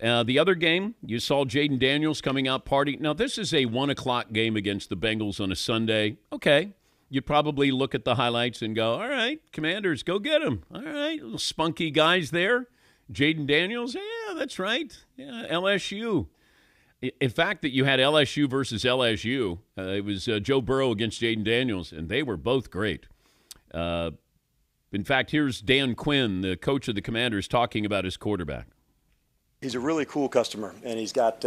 The other game, you saw Jayden Daniels coming out party. Now, this is a 1 o'clock game against the Bengals on a Sunday. Okay. You'd probably look at the highlights and go, all right, Commanders, go get them. All right, little spunky guys there. Jayden Daniels, yeah, that's right. Yeah, LSU. In fact, that you had LSU versus LSU. It was Joe Burrow against Jayden Daniels, and they were both great. In fact, here's Dan Quinn, the coach of the Commanders, talking about his quarterback. He's a really cool customer, and he's got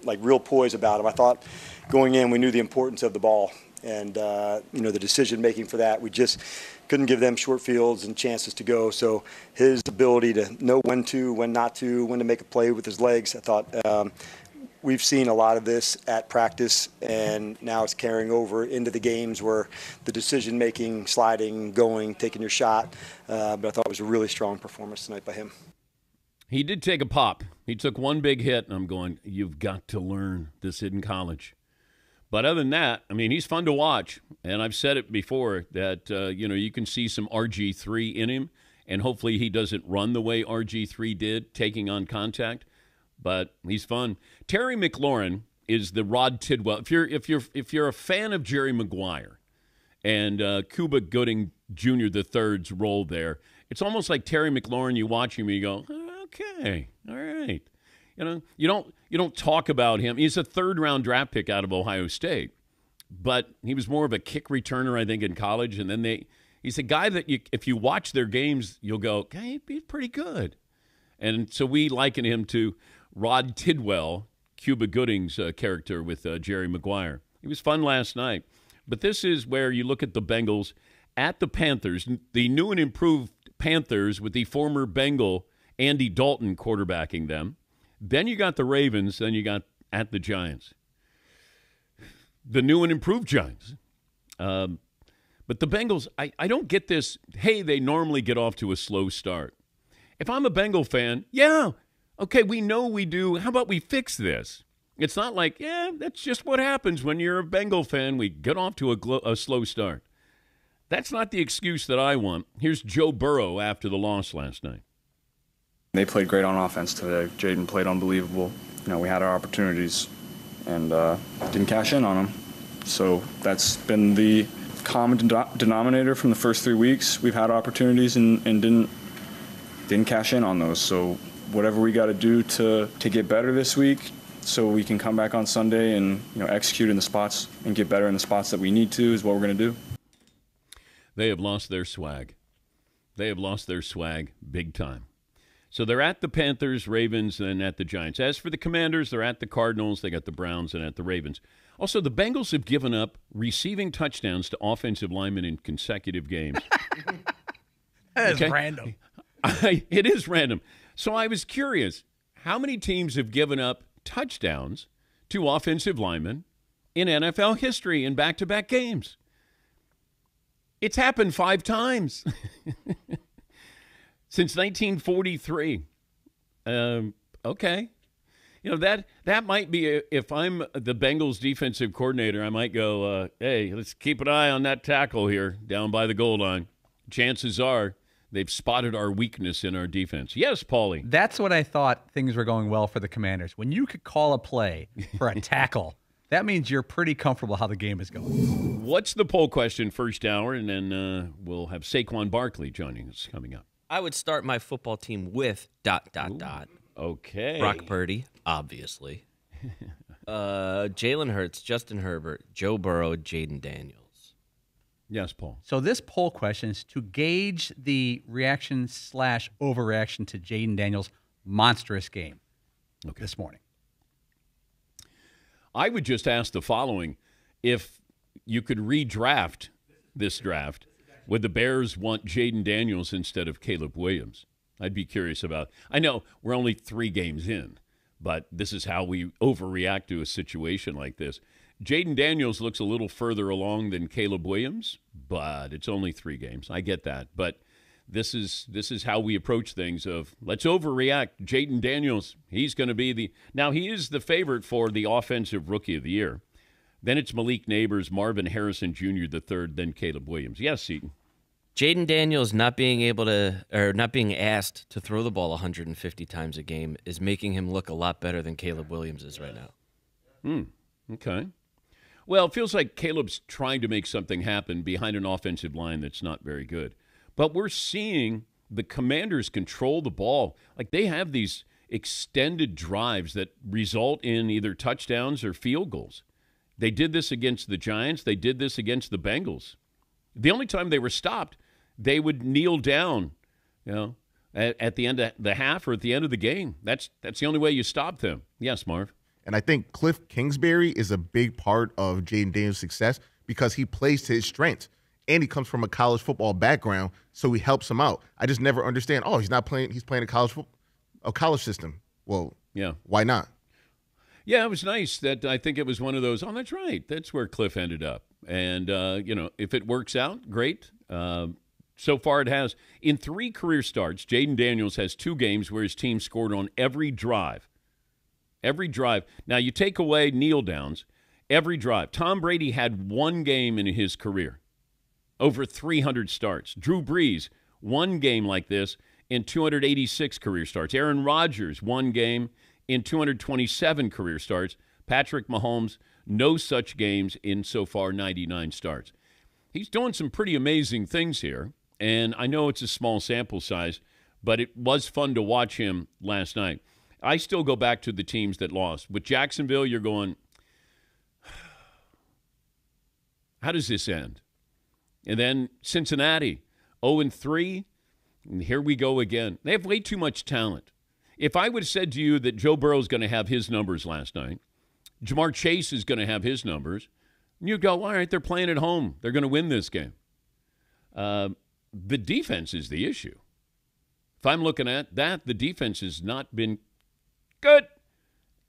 real poise about him. I thought going in, we knew the importance of the ball and the decision making for that. We just couldn't give them short fields and chances to go. So his ability to know when to, when not to, when to make a play with his legs. I thought we've seen a lot of this at practice, and now it's carrying over into the games where the decision making, sliding, going, taking your shot. But I thought it was a really strong performance tonight by him. He did take a pop. He took one big hit, and I'm going, you've got to learn this in college. But other than that, I mean, he's fun to watch. And I've said it before that, you can see some RG3 in him, and hopefully he doesn't run the way RG3 did, taking on contact. But he's fun. Terry McLaurin is the Rod Tidwell. If you're a fan of Jerry Maguire and Cuba Gooding Jr. III's role there, it's almost like Terry McLaurin. You watch him and you go, okay, all right. You don't talk about him. He's a third-round draft pick out of Ohio State, but he was more of a kick returner, I think, in college. And then he's a guy that if you watch their games, you'll go, okay, he's pretty good. And so we liken him to Rod Tidwell, Cuba Gooding's character with Jerry Maguire. He was fun last night. But this is where you look at the Bengals at the Panthers, the new and improved Panthers with the former Bengal Andy Dalton quarterbacking them. Then you got the Ravens. Then you got at the Giants. The new and improved Giants. But the Bengals, I don't get this, hey, they normally get off to a slow start. If I'm a Bengal fan, yeah, okay, we know we do. How about we fix this? It's not like, yeah, that's just what happens when you're a Bengal fan. We get off to a slow start. That's not the excuse that I want. Here's Joe Burrow after the loss last night. They played great on offense today. Jayden played unbelievable. We had our opportunities and didn't cash in on them. So that's been the common denominator from the first 3 weeks. We've had opportunities and didn't cash in on those. So whatever we got to do to get better this week so we can come back on Sunday and execute in the spots and get better in the spots that we need to is what we're going to do. They have lost their swag. They have lost their swag big time. So they're at the Panthers, Ravens, and at the Giants. As for the Commanders, they're at the Cardinals, they got the Browns, and at the Ravens. Also, the Bengals have given up receiving touchdowns to offensive linemen in consecutive games. That is random. It is random. So I was curious, how many teams have given up touchdowns to offensive linemen in NFL history in back-to-back games? It's happened 5 times. Since 1943. Okay. That might be, if I'm the Bengals defensive coordinator, I might go, hey, let's keep an eye on that tackle here down by the goal line. Chances are they've spotted our weakness in our defense. Yes, Paulie. That's what I thought things were going well for the Commanders. When you could call a play for a tackle, that means you're pretty comfortable how the game is going. What's the poll question first hour? And then we'll have Saquon Barkley joining us coming up. I would start my football team with ... Okay. Brock Purdy, obviously. Jalen Hurts, Justin Herbert, Joe Burrow, Jayden Daniels. Yes, Paul. So this poll question is to gauge the reaction/overreaction to Jayden Daniels' monstrous game this morning. I would just ask the following. If you could redraft this draft, would the Bears want Jayden Daniels instead of Caleb Williams? I'd be curious about. I know we're only 3 games in, but this is how we overreact to a situation like this. Jayden Daniels looks a little further along than Caleb Williams, but it's only 3 games. I get that, but this is how we approach things. Of let's overreact. Jayden Daniels, he's going to be now he is the favorite for the offensive rookie of the year. Then it's Malik Neighbors, Marvin Harrison Jr. III, then Caleb Williams. Yes, Seton. Jayden Daniels not being asked to throw the ball 150 times a game is making him look a lot better than Caleb Williams is right now. Okay. Well, it feels like Caleb's trying to make something happen behind an offensive line that's not very good. But we're seeing the Commanders control the ball. Like, they have these extended drives that result in either touchdowns or field goals. They did this against the Giants. They did this against the Bengals. The only time they were stopped, they would kneel down, at the end of the half or at the end of the game. That's the only way you stop them. Yes, Marv. And I think Cliff Kingsbury is a big part of Jayden Daniels' success because he plays to his strengths. And he comes from a college football background, so he helps him out. I just never understand, he's playing a college system. Well, yeah, why not? Yeah, it was nice that I think it was one of those, that's right. That's where Cliff ended up. And, if it works out, great. So far it has. In 3 career starts, Jayden Daniels has 2 games where his team scored on every drive. Every drive. Now, you take away kneel downs, every drive. Tom Brady had 1 game in his career, over 300 starts. Drew Brees, 1 game like this in 286 career starts. Aaron Rodgers, 1 game in 227 career starts. Patrick Mahomes, no such games in so far 99 starts. He's doing some pretty amazing things here, and I know it's a small sample size, but it was fun to watch him last night. I still go back to the teams that lost. With Jacksonville, you're going, how does this end? And then Cincinnati, 0-3, and here we go again. They have way too much talent. If I would have said to you that Joe Burrow is going to have his numbers last night, Jamar Chase is going to have his numbers, you'd go, all right, they're playing at home. They're going to win this game. The defense is the issue. If I'm looking at that, the defense has not been good.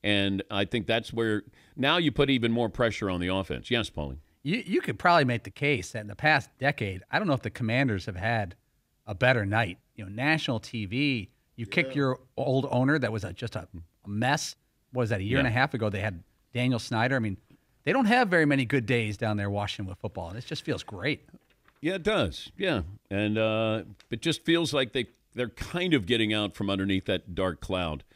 And I think that's where now you put even more pressure on the offense. Yes, Paulie. You could probably make the case that in the past decade, I don't know if the Commanders have had a better night. National TV, you kicked your old owner that was just a mess. What was that, a year and a half ago? They had Daniel Snyder. I mean, they don't have very many good days down there Washington with football, and it just feels great. Yeah, it does. Yeah. And it just feels like they're kind of getting out from underneath that dark cloud.